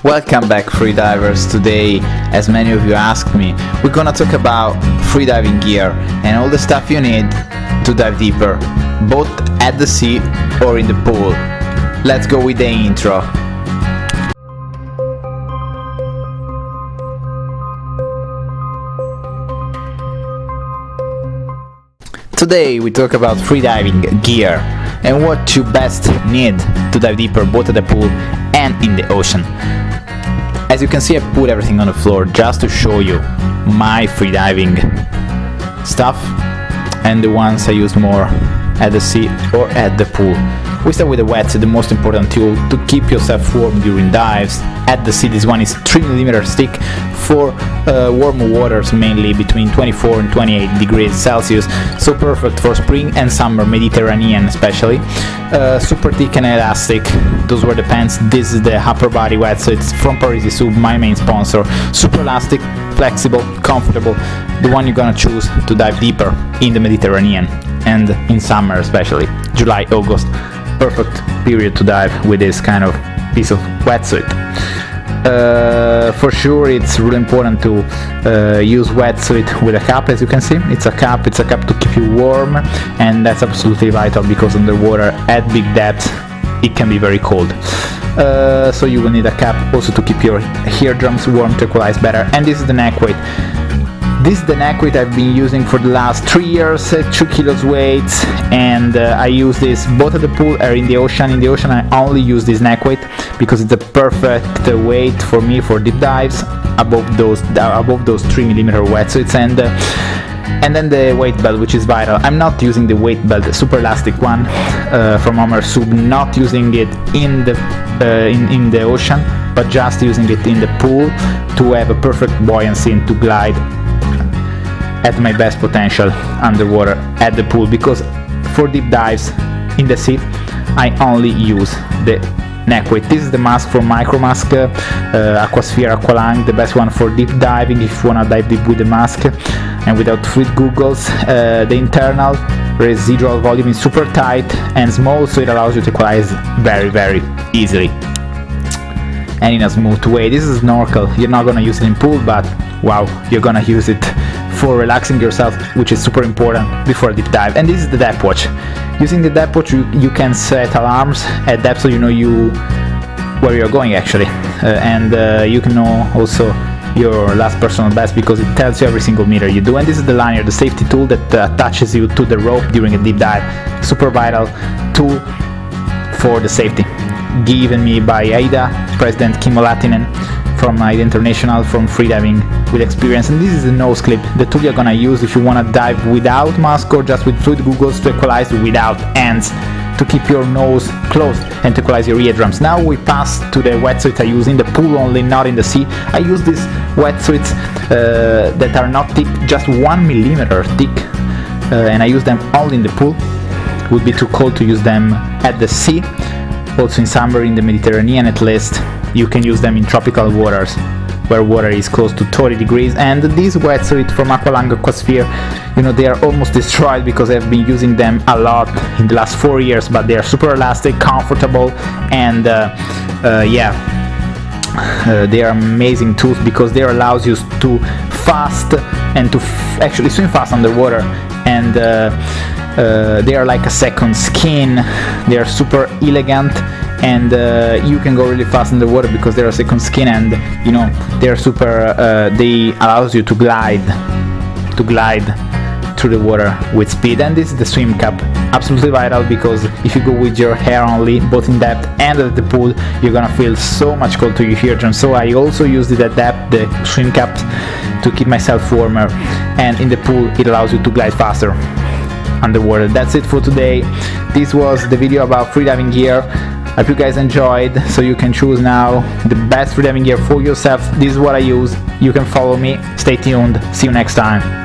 Welcome back, freedivers. Today, as many of you asked me, we're gonna talk about freediving gear and all the stuff you need to dive deeper, both at the sea or in the pool. Let's go with the intro. Today we talk about freediving gear and what you best need to dive deeper, both at the pool and in the ocean. As you can see, I put everything on the floor just to show you my freediving stuff and the ones I use more at the sea or at the pool. We start with the wetsuit, the most important tool to keep yourself warm during dives. At the sea, this one is 3mm thick for warm waters, mainly between 24 and 28 degrees Celsius, so perfect for spring and summer, Mediterranean especially. Super thick and elastic, those were the pants. This is the upper body wetsuit from Parisi Sub, my main sponsor. Super elastic, flexible, comfortable, the one you're gonna choose to dive deeper in the Mediterranean and in summer, especially July, August. Perfect period to dive with this kind of piece of wetsuit. For sure, it's really important to use wetsuit with a cap. As you can see, it's a cap to keep you warm, and that's absolutely vital because underwater at big depths it can be very cold. So you will need a cap also to keep your eardrums warm, to equalize better. And this is the neck weight. This is the neck weight I've been using for the last 3 years, 2 kilos weight, and I use this both at the pool or in the ocean. In the ocean I only use this neck weight because it's a perfect weight for me for deep dives above those 3mm wetsuits, and then the weight belt, which is vital. I'm not using the weight belt, the super elastic one from Homer Sub, not using it in the ocean, but just using it in the pool to have a perfect buoyancy and to glide at my best potential underwater at the pool, because for deep dives in the sea I only use the neck weight. This is the mask from Micromask, Aquasphere Aqualung, the best one for deep diving if you wanna dive deep with the mask and without fluid goggles. The internal residual volume is super tight and small, so it allows you to equalize very easily and in a smooth way. This is a snorkel. You're not gonna use it in pool, but wow, you're gonna use it for relaxing yourself, which is super important before a deep dive. And this is the depth watch. Using the depth watch you can set alarms at depth, so you know where you're going actually, and you can know also your last personal best because it tells you every single meter you do. And this is the lanyard, the safety tool that attaches you to the rope during a deep dive. Super vital tool for the safety, given me by AIDA President Kimmo Latinen from AIDA International, from freediving with experience. And this is the nose clip, the tool you're gonna use if you wanna dive without mask or just with fluid goggles to equalize without ends, to keep your nose closed and to equalize your eardrums. Now we pass to the wetsuit I use in the pool only, not in the sea. I use these wetsuits that are not thick, just 1mm thick, and I use them only in the pool. It would be too cold to use them at the sea. Also in summer in the Mediterranean at least. You can use them in tropical waters where water is close to 30 degrees. And these wetsuits from Aqualung Aquasphere, you know, they are almost destroyed because I've been using them a lot in the last 4 years, but they are super elastic, comfortable, and they are amazing tools because they allows you to fast and to actually swim fast underwater, and they are like a second skin. They are super elegant, and you can go really fast in the water because they're a second skin, and you know they're super. They allows you to glide through the water with speed. And this is the swim cap, absolutely vital because if you go with your hair only, both in depth and at the pool, you're gonna feel so much cold to your eardrums. So I also use it at depth, the swim caps, to keep myself warmer, and in the pool it allows you to glide faster underwater. That's it for today. This was the video about freediving gear. I hope you guys enjoyed, so you can choose now the best freediving gear for yourself. This is what I use. You can follow me. Stay tuned. See you next time.